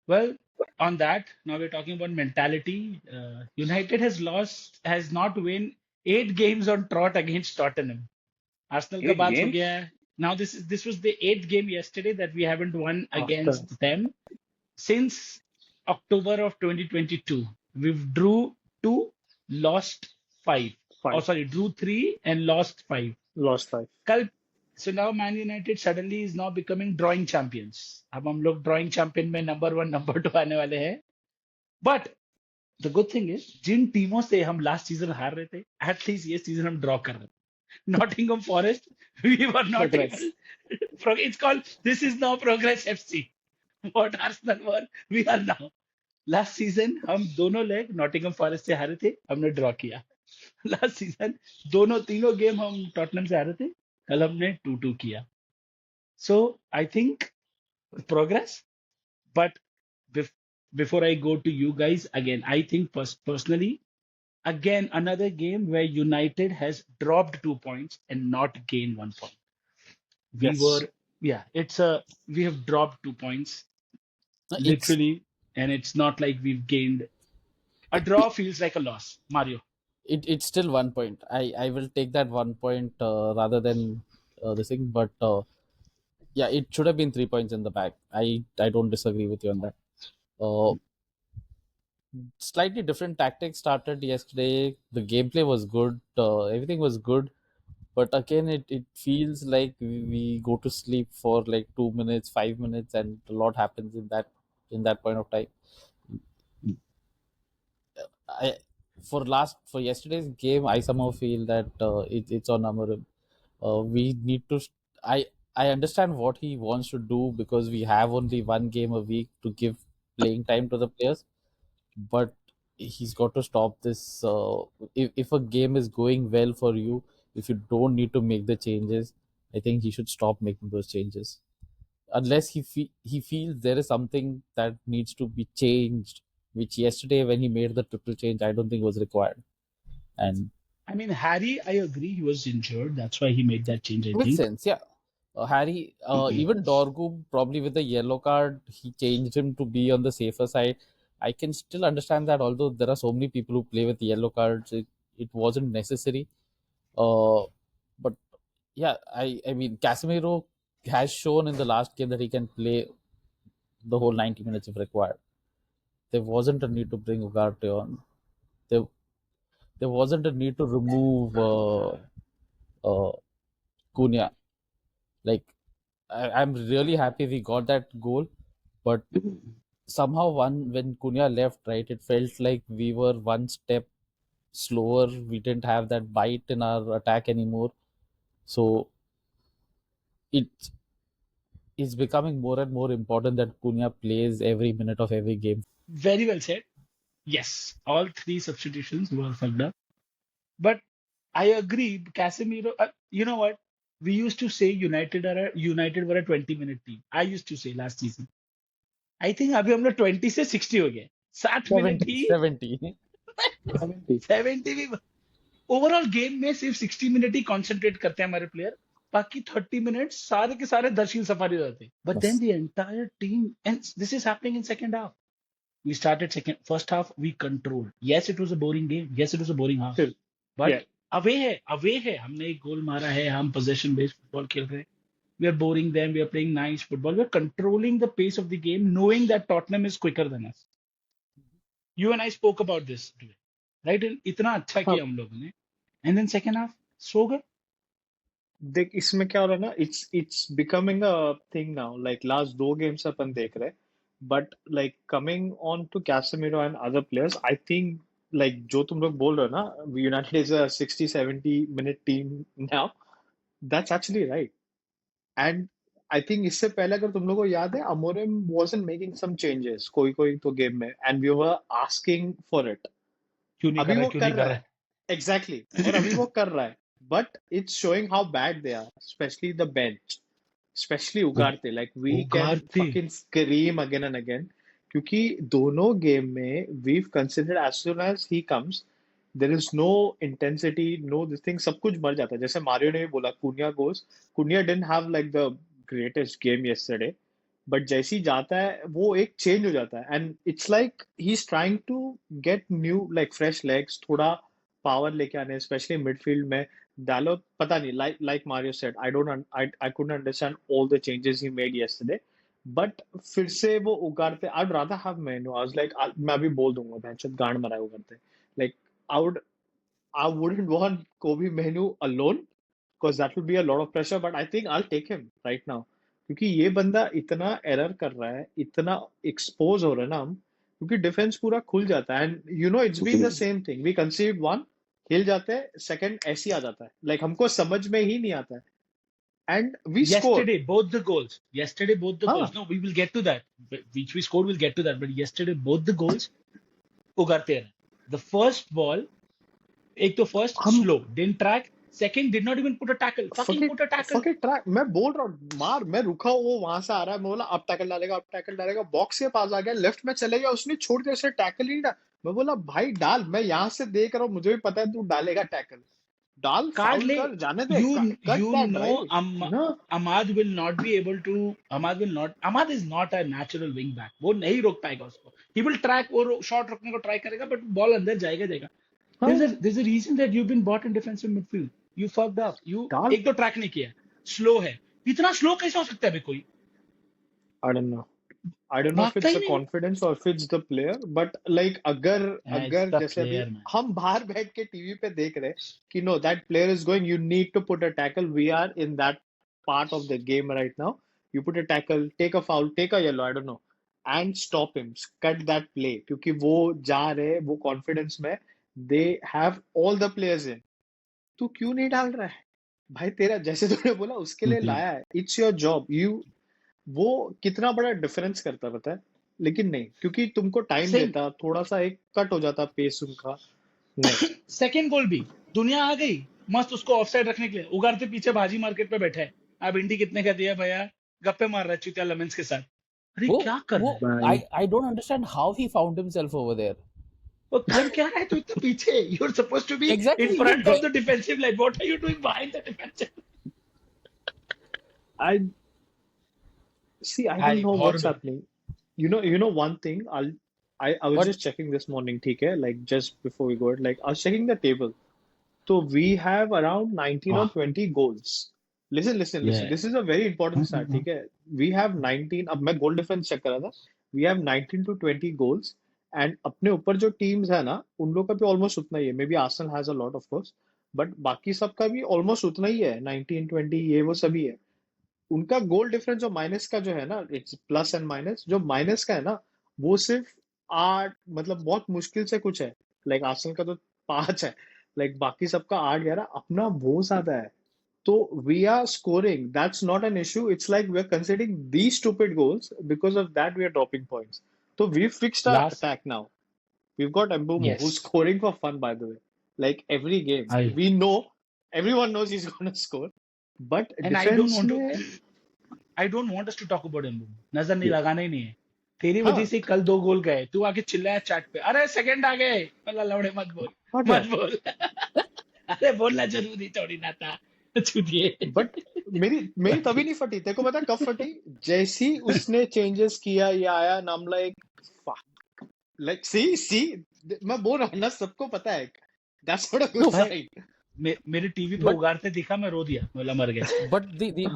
Well, on that, now we're talking about mentality. United has not win 8 games on trot against Tottenham. Arsenal का Eight बात हो games गया है. Now this was the 8th game yesterday that we haven't won after against them since October of 2022. We've drew 2, lost 5. Oh, five, sorry, drew 3 and lost 5. lost five. कल So now Man United suddenly is now becoming drawing champions. अब हम लोग drawing champion में number 1 number 2 आने वाले हैं. But the good thing is जिन टीमों से हम लास्ट सीजन हार रहे थे, एटलीस्ट ये सीजन हम ड्रॉ कर रहे हैं. Nottingham Forest, we were not able. Progress. It's called, this is now Progress FC. What Arsenal were, we are now. Last season हम दोनों लेग नॉटिंघम फॉरेस्ट से हारे थे, हमने ड्रॉ किया. लास्ट सीजन दोनों तीनों गेम हम टॉटनम से हारे थे, कल हमने 2-2 किया. So I think progress, but before I go to you guys again, I think personally, again another game where United has dropped 2 points and not gained 1 point. We Yes. were, yeah, we have dropped 2 points It's literally, and it's not like we've gained. A draw feels like a loss, Mario. it's still 1 point. I will take that 1 point rather than this thing, but yeah, it should have been 3 points in the bag. I don't disagree with you on that. Uh, Slightly different tactics started yesterday. The gameplay was good. Everything was good. But again, it feels like we go to sleep for like 2 minutes, 5 minutes, and a lot happens in that point of time. I for yesterday's game, I somehow feel that it's on Amorim. We need to. I understand what he wants to do because we have only one game a week to give playing time to the players, but he's got to stop this. If a game is going well for you, if you don't need to make the changes, I think he should stop making those changes unless he feels there is something that needs to be changed, which yesterday when he made the triple change I don't think was required. And I mean, Harry, I agree, he was injured. That's why he made that change, I makes think. sense, yeah. Harry, even Dorgu, probably with the yellow card, he changed him to be on the safer side. I can still understand that, although there are so many people who play with yellow cards, it wasn't necessary. Uh, but yeah, I mean, Casemiro has shown in the last game that he can play the whole 90 minutes if required. There wasn't a need to bring Ugarte on. There, there wasn't a need to remove uh, Cunha. Like, I'm really happy we got that goal, but somehow when Cunha left, right, it felt like we were one step slower. We didn't have that bite in our attack anymore. So it is becoming more and more important that Cunha plays every minute of every game. Very well said. Yes, all three substitutions were fucked up. But I agree, Casemiro. You know what? We used to say United were a 20-minute team. I used to say last season. I think अभी हम लोग 20 से 60 हो गए. 60 minute 70, ही 70. 70 भी overall game में सिर्फ 60 minute ही concentrate करते हैं हमारे प्लेयर. बाकी 30 मिनट सारे के सारे दर्शील सफारी हो जाते. But then Yes. The entire team, and this is happening in second half. We started first half, we controlled. Yes, it was a boring game. Yes, it was a boring half. Still, But yeah. Away है हमने एक गोल मारा है, हम possession based football खेल रहे हैं. We are boring them. We are playing nice football. We are controlling the pace of the game, knowing that Tottenham is quicker than us. You and I spoke about this today, right? इतना अच्छा हाँ, किया हम लोगों ने. And then second half, so good. देख इसमें क्या हो रहा है ना, it's becoming a thing now, like last दो गेम्स अपन देख रहे हैं, but like coming on to Casemiro and other players, I think like जो तुम लोग बोल रहे हो ना, United is a 60-70 minute team now, that's actually right. And I think इससे पहले अगर तुम लोगों को याद है, Amorim wasn't making some changes कोई कोई तो गेम में, and we were asking for it. क्यों नहीं कर अभी रहा है, वो क्यों कर नहीं कर रहा रहा है, है? एग्जैक्टली और अभी वो कर रहा है, but it's showing how bad they are, especially the bench, especially Ugarte. Like we can Ugarte. Fucking scream again and again, क्योंकि दोनों गेम में we considered as soon as he comes there is no intensity, no this thing, सब कुछ मर जाता है. जैसे Mario ने भी बोला, Cunha goes, Cunha didn't have like the greatest game yesterday, but जैसे ही जाता है वो एक चेंज हो जाता है and it's like he is trying to get new like fresh legs, थोड़ा पावर लेके आने स्पेशली मिडफील्ड में। डालो पता नहीं, like Mario said, I couldn't understand all the changes he made yesterday, but फिर से वो Ugarte. I would rather have Mainoo, I was like मैं अभी बोल दूंगा बेंचत गांड मरा है Ugarte. Like I I wouldn't want Kobe Menu alone because that would be a lot of pressure. But I think I'll take him right now क्योंकि ये बंदा इतना एरर कर रहा है, इतना एक्सपोज हो रहा है ना हम, क्योंकि डिफेंस पूरा खुल जाता है and you know it's been the same thing. We concede one, हिल जाते हैं, सेकंड ऐसे ही आ जाता है, लाइक हमको समझ में ही नहीं आता है and we score. Yesterday, both the goals. Yesterday, both the हाँ goals. No, we will get to that. Which we scored, we'll get to that. But yesterday, both the goals, उगारते रहे. The first ball, एक तो first हम slow, didn't track. Second, did not even put a tackle. Fucking put a tackle. Fucking track, मैं बोल रहा हूँ मार, मैं रुका हूँ, वो वहां से आ रहा है, मैं बोला अब टैकल डालेगा, अब टैकल डालेगा, बॉक्स के पास आ गया, लेफ्ट में चले गया, उसने छोड़ दिया, उसे टैकल ही नहीं डाला। मैं बोला भाई डाल, मैं यहाँ से देख रहा हूँ, मुझे भी पता है तू डालेगा टैकल, डाल, Card फाउल ले. कर, जाने दे, You cut you that know, drive ना। Ahmad will not be able to. Ahmad will not. Ahmad is not a natural wing back. वो नहीं रोक पाएगा उसको. He will track और shot रोकने को try करेगा, but ball अंदर जाएगा. हाँ There's a reason that you've been bought in defensive midfield. You fucked up. You डाल। एक तो ट्रैक नहीं किया, स्लो है, इतना स्लो कैसे हो सकता है अभी कोई? I don't know. I don't know if भागता it's ही the नहीं. confidence or if it's the player, but like अगर It's अगर the जैसे अभी player, man. हम बाहर बैठ के टीवी पे देख रहे हैं कि no, that player is going, you need to put a tackle, we are in that part of the game right now, you put a tackle, take a foul, take a yellow, I don't know, and stop him, cut that play, क्योंकि वो जा रहे हैं, वो confidence में, they have all the players in, तू क्यों नहीं डाल रहा है भाई? तेरा जैसे तूने बोला उसके लिए लाया है, it's your job, you, वो कितना बड़ा डिफरेंस करता पता है, लेकिन नहीं, क्योंकि तुमको टाइम Same. देता, थोड़ा सा एक कट हो जाता पेस उनका, नहीं। सेकेंड गोल भी दुनिया आ गई मस्त उसको ऑफसाइड रखने के लिए, उगारते पीछे भाजी मार्केट पे बैठा है. अब इंडी कितने का दिया भैया, गप्पे मार रहा है चुतिया लेमन्स के साथ. अरे वो क्या कर रहा है? वो I don't understand how he found himself over there. वो कर क्या रहा है तू इतना पीछे? You are supposed to be Exactly. In front of the defensive line. What are you doing behind the defensive? I see, I don't know what's Horrible. happening. You know one thing, I was But just checking this morning, ठीक है, like just before we go, like I was checking the table. So we have around 19 or Ah, 20 goals. Listen. yeah. This is a very important stat, ठीक है? We have 19, अब मैं goal difference check कर रहा था. We have 19 to 20 goals. And अपने ऊपर जो teams है ना, उन लोग का भी almost उतना ही है. Maybe Arsenal has a lot of course. But बाकी सबका भी almost उतना ही है. 19, 20 ये वो सभी है. उनका गोल डिफरेंस जो माइनस का जो है ना, इट्स प्लस एंड माइनस, जो माइनस का है ना, वो सिर्फ 8, मतलब बहुत मुश्किल से कुछ है, लाइक आर्सेनल का तो 5 है, लाइक बाकी सबका 8-11, अपना वो ज्यादा है। तो we are scoring, that's not an issue, it's like we are considering the stupid goals, because of that we are dropping points. तो we fixed our Last, attack now, we've got Mbumo who's yes. scoring for fun, by the way, like every game I we know, everyone knows he's going to score, but and I don't defense want में to. I don't want us to talk about Mbumo. नजर नहीं yeah, लगाना ही नहीं है. तेरी हाँ वजह से कल 2 गोल गए. तू आके चिल्लाया चैट पे, अरे सेकंड आ गए. अल्लाह लौड़े मत बोल, हाँ क्या, मत बोल. अरे बोलना जरूरी थोड़ी ना था. चुतिए. बट मेरी मेरी तभी नहीं फटी, तेरे को पता है कब फटी? जैसी उसने चेंजेस किया, ये आया नाम, लाइक सी मैं बोल रहा हूँ ना, सबको पता है, that's not a good no, भाई साइन। मेरे टीवी पे but उगारते दिखा, मैं रो दिया, बोला मर गए. but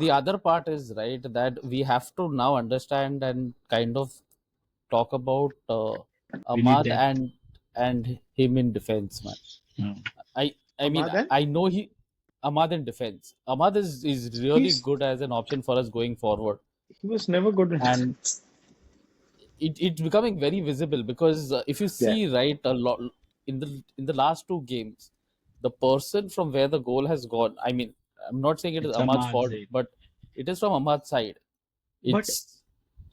the other part is right that we have to now understand and kind of talk about We need Ahmad depth. and him in defense, man. Hmm. I mean Ahmad, I know Ahmad in defense. Ahmad is really he's good as an option for us going forward, he was never good in and defense. it's becoming very visible because if you Yeah, see right a lot in the last 2 games, the person from where the goal has gone. I mean, I'm not saying it is It's Ahmad's Ahmad fault, Zaid. but it is from Ahmad's side. But It's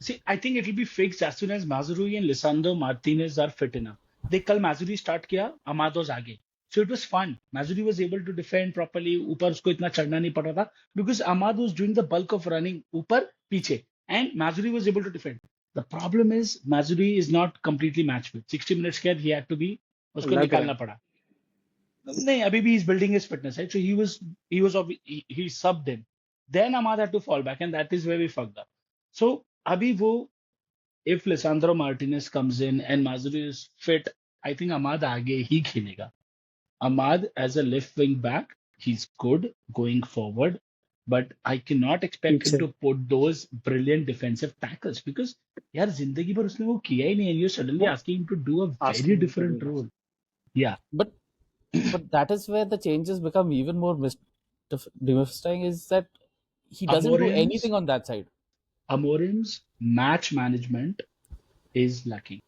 see, I think it will be fixed as soon as Mazrui and Lisandro Martinez are fit enough. They कल Mazrui start किया, Ahmad was आगे. So it was fun. Mazrui was able to defend properly. ऊपर उसको इतना चढ़ना नहीं पड़ रहा था because Ahmad was doing the bulk of running ऊपर पीछे, and Mazrui was able to defend. The problem is Mazrui is not completely match fit. 60 minutes के बाद he had to be, उसको लग रहा निकालना है। पड़ा. नहीं, अभी भी he's building his fitness, right? So he subbed him. Then Ahmad had to fall back, and that is where we fucked up. So अभी वो if Lisandro Martinez comes in and Mazuri is fit, I think Ahmad आगे ही खेलेगा. Ahmad as a left wing back, he's good going forward, but I cannot expect him पीछे to put those brilliant defensive tackles because यार जिंदगी भर उसने वो किया ही नहीं and you're suddenly वो asking him to do a very asking him to different do that. role. Yeah, But that is where the changes become even more demystifying, is that he doesn't do Amorim's anything on that side. Amorim's match management is lacking.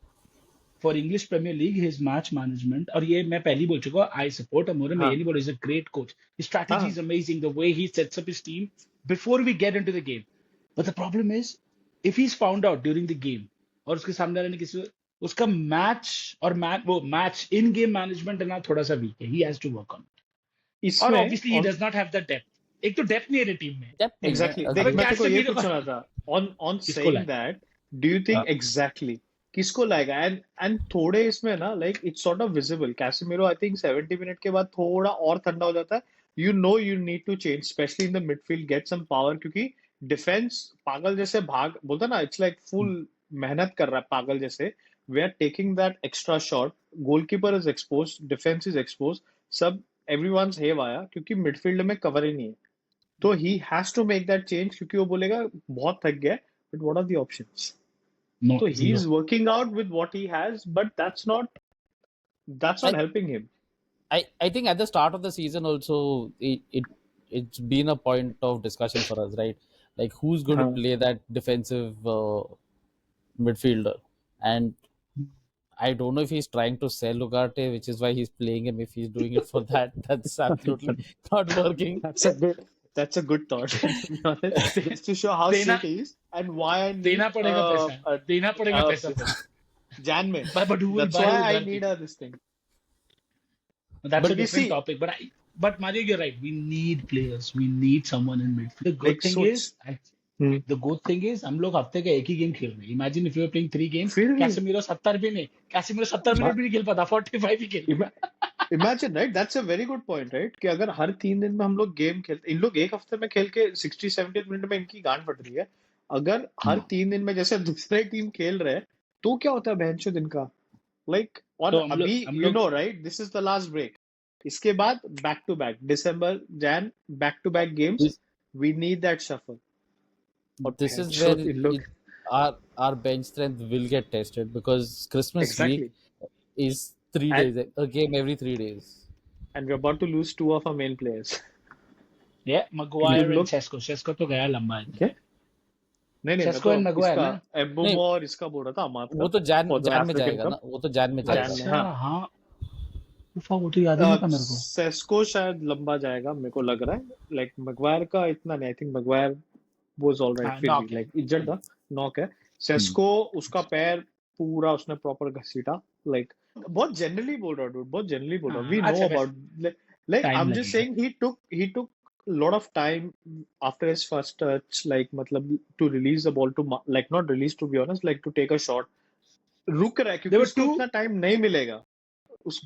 For English Premier League, his match management, और ये मैं पहले ही बोल चुका हूँ, I support Amorim, मैं ये हाँ नहीं बोल रहा, he's a great coach. His strategy हाँ is amazing, the way he sets up his team before we get into the game. But the problem is, if he's found out during the game, और उसके सामने वाले ने किसी उसका match और वो मैच इन गेम मैनेजमेंट है ना थोड़ा सा वीक है. He has to work on it. और इसमें obviously he on does not have the depth. एक तो डेप्थ नहीं है टीम में. Depth नहीं है. exactly अबे देख मैं तेरे को ये कैसेमीरो पूछना था on किसको saying लाए? that do you think exactly किसको लाएगा and थोड़े इसमें ना like it's sort of visible Casemiro I think 70 minute के बाद थोड़ा और ठंडा हो जाता है you know you need to change especially in the midfield get some power क्योंकि डिफेंस पागल जैसे भाग बोलता ना it's like full मेहनत कर रहा है पागल जैसे we are taking that extra shot goalkeeper is exposed defense is exposed सब everyone's haywire क्योंकि midfield में cover ही नहीं है तो he has to make that change क्योंकि वो बोलेगा बहुत थक गया but what are the options No, so zero. he's working out with what he has but that's not I- helping him I think at the start of the season also it's been a point of discussion for us, right? Like who's going to हाँ play that defensive midfielder, and I don't know if he's trying to sell Ugarte, which is why he's playing him. If he's doing it for that, that's absolutely not working. that's a good thought to be honest just to show how देना shit he is and why I need देना पड़ेगा पैसा. देना पड़ेगा पैसा फिर. Jan में But who will that's buy why I Ugarte? need this thing That's but a you different see topic. But Mario, you're right. We need players. We need someone in midfield. The good like thing so is, the good thing is, हम लोग हफ्ते का एक ही game खेल रहे हैं. Imagine if you were playing 3 games. फिर भी Casemiro 70 भी नहीं. Casemiro 70 मिनट भी नहीं खेल पाता. 45 ही खेल. Imagine right that's a very good point right कि अगर हर 3 दिन में हम लोग गेम खेलते इन लोग एक हफ्ते में खेल के 60-70 मिनट में इनकी गांड फट रही है अगर हर 3 दिन में जैसे दूसरे टीम खेल रहे हैं तो क्या होता है बहनचो दिन का लाइक और तो अभी हम यू लोग know right this is the last break इसके बाद back to back December Jan back to back games This, we need that shuffle और this is बहनचो where इन लोग our bench strength will get tested, because Christmas exactly week is 3 and days, a game every 3 days. And we are about to lose 2 of our main players Yeah, इन Maguire and लोग Sesko. Sesko तो गया लंबा है. क्या नहीं मैं Sesko तो and Maguire इसका ना. एम्बोमो नहीं, और इसका बोल रहा था अमाद वो का तो जान फॉर द जान में अफ्रीकन जाएगा ना, कप वो तो जान में जाएगा. जान में अच्छा हाँ हाँ. उफा वो तो याद ही नहीं था मेरे को. सेस्को शायद लंबा जाएगा मेरे को लग रहा है लाइक मैग्वायर का इतना नहीं I think Maguire was alright हाँ, फिर भी knock है. लाइक इंजर्ड था नॉक है सेस्को उसका पैर पूरा उसने प्रॉपर घसीटा लाइक बहुत जनरली बोल रहा हूँ dude, बहुत जनरली बोल रहा हूँ वी हाँ, नो अच्छा वैसे about like I time am just लगेगा. Saying he took lot of time after his first touch like मतलब to release the ball to like not release to be honest like to take a shot रुक रहा है There क्योंकि were उसको two. इतना time नहीं मिलेगा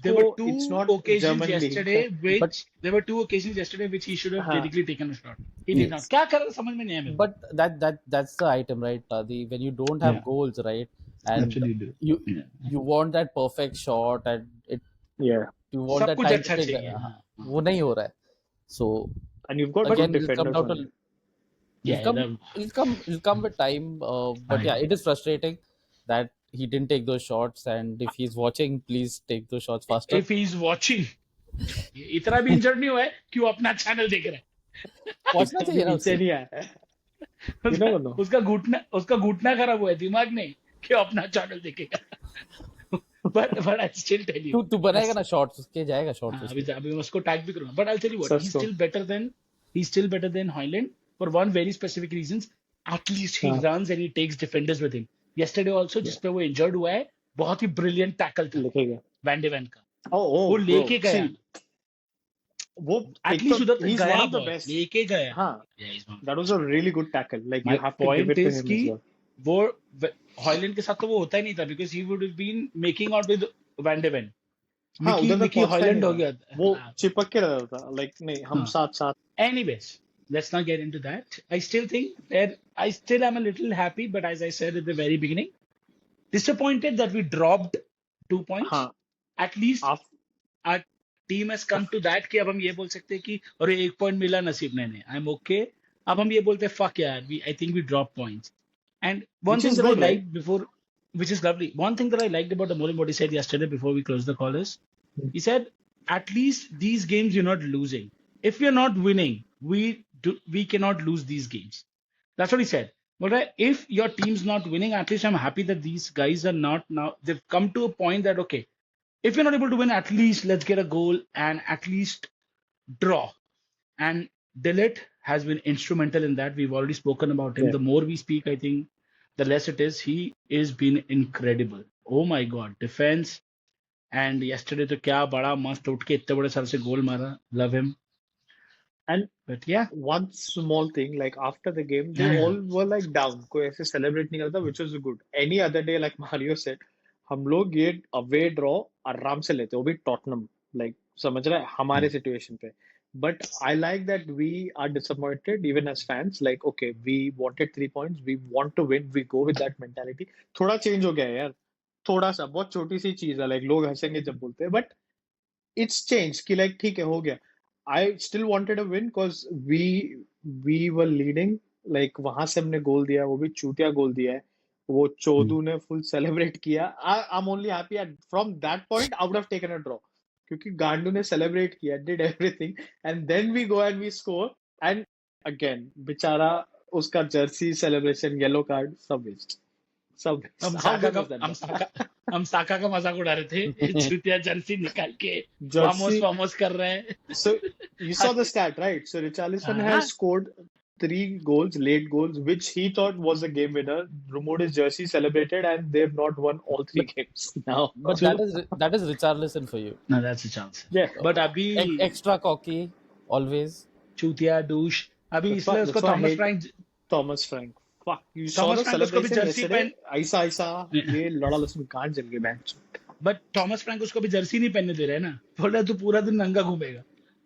There were उसको it's two not occasions जर्मनली yesterday but which there were two occasions yesterday which he should have हाँ directly taken a shot. He did not. yes, क्या कर रहा था समझ में नहीं आया मेरे को. but that's the item, right? When you don't have Yeah, goals, right, and absolutely. you Yeah. you want that perfect shot, and yeah you want सब that कुछ time to अच्छा take चाहिए. that. हाँ, हाँ. वो नहीं हो रहा है. So and you've got But good again, it'll come defenders down on to it yeah, it'll come with time. But I yeah, know. it is frustrating that he didn't take those shots. And if he's watching, please take those shots faster. If he's watching, इतना भी injured नहीं हुआ है क्यों अपना channel देख रहा है. watchना अभी चाहिए ना नीचे उसे. नहीं आया है you उसका never know उसका घुटना खराब हुआ है दिमाग नहीं क्यों अपना चैनल देखेगा. but I still tell you, तू बनाएगा ना शॉट्स, उसके जाएगा शॉट्स हाँ, उसके. अभी मैं उसको टैग भी करूंगा. But I'll tell you what, सच तो he's still better than Hoyland for one very specific reasons. At least he हाँ runs and he takes defenders with him. Yesterday also yeah जिस पे वो इंजर्ड हुआ है बहुत ही ब्रिलियंट टैकल था लिखेगा वैन डे वैन का. oh वो bro लेके गया. see वो एक एटलीस्ट तो उधर तक he's गया one of the ball best लेके गया. हाँ Yeah, he's one. that was a really good tackle like My you have to give point it to is him कि as well वो हॉयलैंड के साथ तो वो होता ही नहीं था because he would have been making out with van de Ven. हाँ मिकी उधर तक मिकी पहुंचता ही हॉयलैंड नहीं हो था गया. वो हाँ, चिपक के रहता था like नहीं हम हाँ. साथ साथ Anyways, let's not get into that. I still think that I still am a little happy, but as I said at the very beginning, disappointed that we dropped 2 points. हाँ At least आप our team has come to that कि अब हम ये बोल सकते हैं कि अरे 1 point मिला नसीब ने. I'm okay. अब हम ये बोलते हैं fuck यार, I think we dropped points. And one which thing is that I good, right? liked before, which is lovely. One thing that I liked about Amorim, what he said yesterday before we closed the call is, he said, at least these games you're not losing. If you're not winning, we cannot lose these games. That's what he said. But if your team's not winning, at least I'm happy that these guys are not now. They've come to a point that, okay, if you're not able to win, at least let's get a goal and at least draw. And Dillet has been instrumental in that. We've already spoken about him. Yeah. The more we speak, I think, the less it is. He is been incredible. Oh my God, defense. And yesterday, तो क्या बड़ा मस्त उठ के इतने बड़े sir से गोल मारा. Love him. And But yeah, one small thing, like after the game, they Yeah. all were like down. कोई ऐसे celebrate नहीं करता, which was good. Any other day, like Mario said, हम लोग ये away draw आराम से लेते, वो भी Tottenham, like समझ रहा है हमारे situation पे. But I like that we are disappointed even as fans. Like, okay, we wanted 3 points, we want to win, we go with that mentality. थोड़ा change हो गया है यार, थोड़ा सा, बहुत छोटी सी चीज है, like लोग हंसेंगे जब बोलते हैं, but it's changed कि like ठीक है हो गया. I still wanted a win because we were leading. Like वहां से हमने गोल दिया, वो भी चूतिया गोल दिया है. वो चोदू ने full celebrate किया. I'm only happy at from that point I would have taken a draw. क्योंकि गांडू ने celebrate किया, did everything, and then we go and we score, and again बेचारा उसका jersey celebration, yellow card, सब waste. सब waste. हम How Saka good was that? हम साका का मजाक उड़ा रहे थे. चुतिया जर्सी निकाल के Jersey. वामोस कर रहे हैं. So you saw the stat, right? So Richarlison has scored 3 goals, late goals, which he thought was a game winner. Removed his jersey, celebrated, and they've not won all 3 games now. But that is Richarlison for you. No, that's a chance. Yeah, But अभी Extra cocky, always. चूतिया douche. अभी That's इसलिए why- उसको that's why I Thomas hate- Frank Thomas Frank. Fuck, you saw Thomas the Frank उसको भी celebration jersey yesterday. ऐसा ये लड़ा उसमें कान जल गए bench. बट थॉमस फ्रैंक उसको भी जर्सी नहीं पहनने दे रहे हैं ना. बोल रहा है तू पूरा दिन नंगा घूमेगा.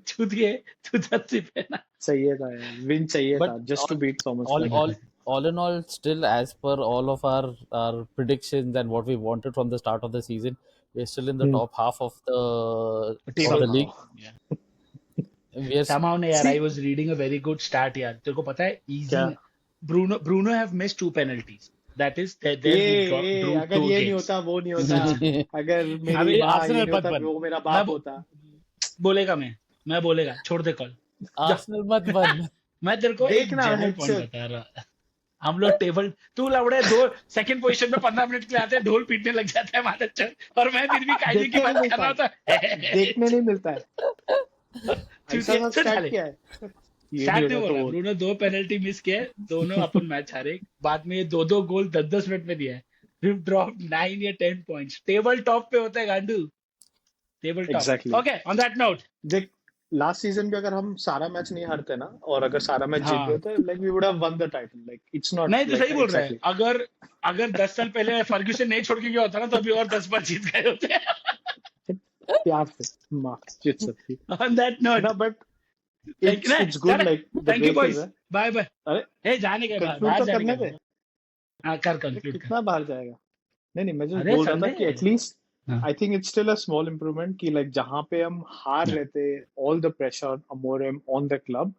चूतिए तू जर्सी पहना. चाहिए था यार, win चाहिए But था just to beat Thomas All, Frank. all in all, still as per all of our predictions and what we wanted from the start of the season, we're still in the top half of the league. Yeah. We are Somehow ने यार, See- I was reading a very good stat यार. तेरे को पता है easy. क्या? Bruno have missed 2 penalties. That is they drew अगर 2 ये नहीं games. होता वो नहीं होता, अगर मेरी अभी माँ ये Arsenal नहीं होता मत बन. वो मेरा बाप मैं- होता. बोलेगा मैं बोलेगा. छोड़ दे कॉल. Arsenal मत बन. मैं तेरे को एक देखना, जनरल पॉइंट headset. बता रहा. हम लोग टेबल तू लवड़े 2 सेकंड पोजीशन में 15 मिनट के लिए आते हैं, ढोल पीटने लग जाता है मादर चोद. और मैं फिर भी कायदे की बात कर रहा होता. देखने नहीं मिलता है. ऐसा चूतिया, स्टार्ट चल किया है. ये स्टार्ट नहीं नहीं हो होता रहा. तो ब्रूनो 2 पेनल्टी मिस किए, दोनों अपन मैच हारे. बाद में ये 2 गोल 10 मिनट में दिया है. वी ड्रॉप 9 या 10 पॉइंट्स. टेबल टॉप पे होता है गांडू. Table top. Exactly. Okay, on that note, देख लास्ट सीजन भी अगर हम सारा मैच नहीं हारते ना, और अगर सारा मैच जीत हाँ. गए होते, like we would have won the title. Like it's not नहीं तो सही बोल रहा है. अगर 10 साल पहले फर्ग्यूसन नहीं छोड़ के गया होता ना, तो अभी और 10 बार जीत गए होते. प्यार से मार्क्स जीत सकती. ऑन दैट नोट, ना but it's good. Like thank you boys. Bye bye. अरे ए जाने के बाद कंक्लूड बाहर तो जाने करने के दे. बाद. हाँ, कर कंक्लूड कर. कितना बाहर जाएगा. नहीं मैं जो अरे बोल रहा था Sunday कि है. एटलीस्ट हाँ. I think it's still a small improvement कि लाइक जहां पे हम हार रहे थे, all the pressure Amorim on the club,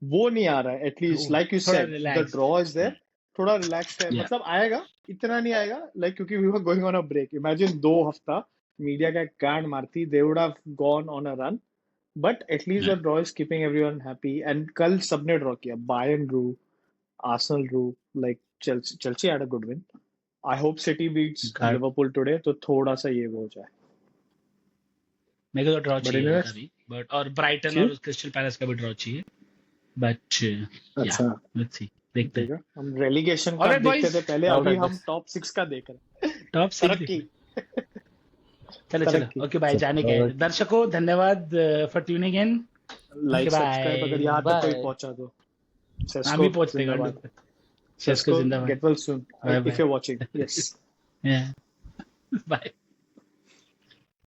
वो नहीं आ रहा है. एटलीस्ट लाइक यू थोड़ा said the relax. Draw is there. थोड़ा रिलैक्स है. Yeah. मतलब आएगा, इतना नहीं आएगा. लाइक क्योंकि we were going on a break. Imagine 2 हफ्ता मीडिया का गांड मारती, they would have gone on a run. But at least the Yeah. Draw is keeping everyone happy. And कल सबने ड्रॉ किया. Bayern Drew, Arsenal Drew, like Chelsea had a good win. I hope City beats God. Liverpool today, तो थोड़ा सा ये हो जाए. मेरे को तो ड्रॉ But चाहिए anyways- अभी, बट और ब्राइटन जी? और क्रिस्टल पैलेस का भी ड्रॉ चाहिए. बट अच्छा लेट्स सी, देखते ठीक हैं. है. हम रेलीगेशन का Alright, boys. देखते थे पहले, Out अभी of हम this. टॉप 6 का देख रहे हैं. टॉप 6. तरक्की. चलो तरक्की. Okay bye. जाने के Alright. दर्शकों, धन्यवाद for tuning in. Like bye. Subscribe अगर यहाँ तक कोई Bye. पहुंचा तो. हम भी पहुंचते हैं गांडू. Sesko, जिंदाबाद. get well soon Bye if bye. you're watching. Yes. Yeah. Bye.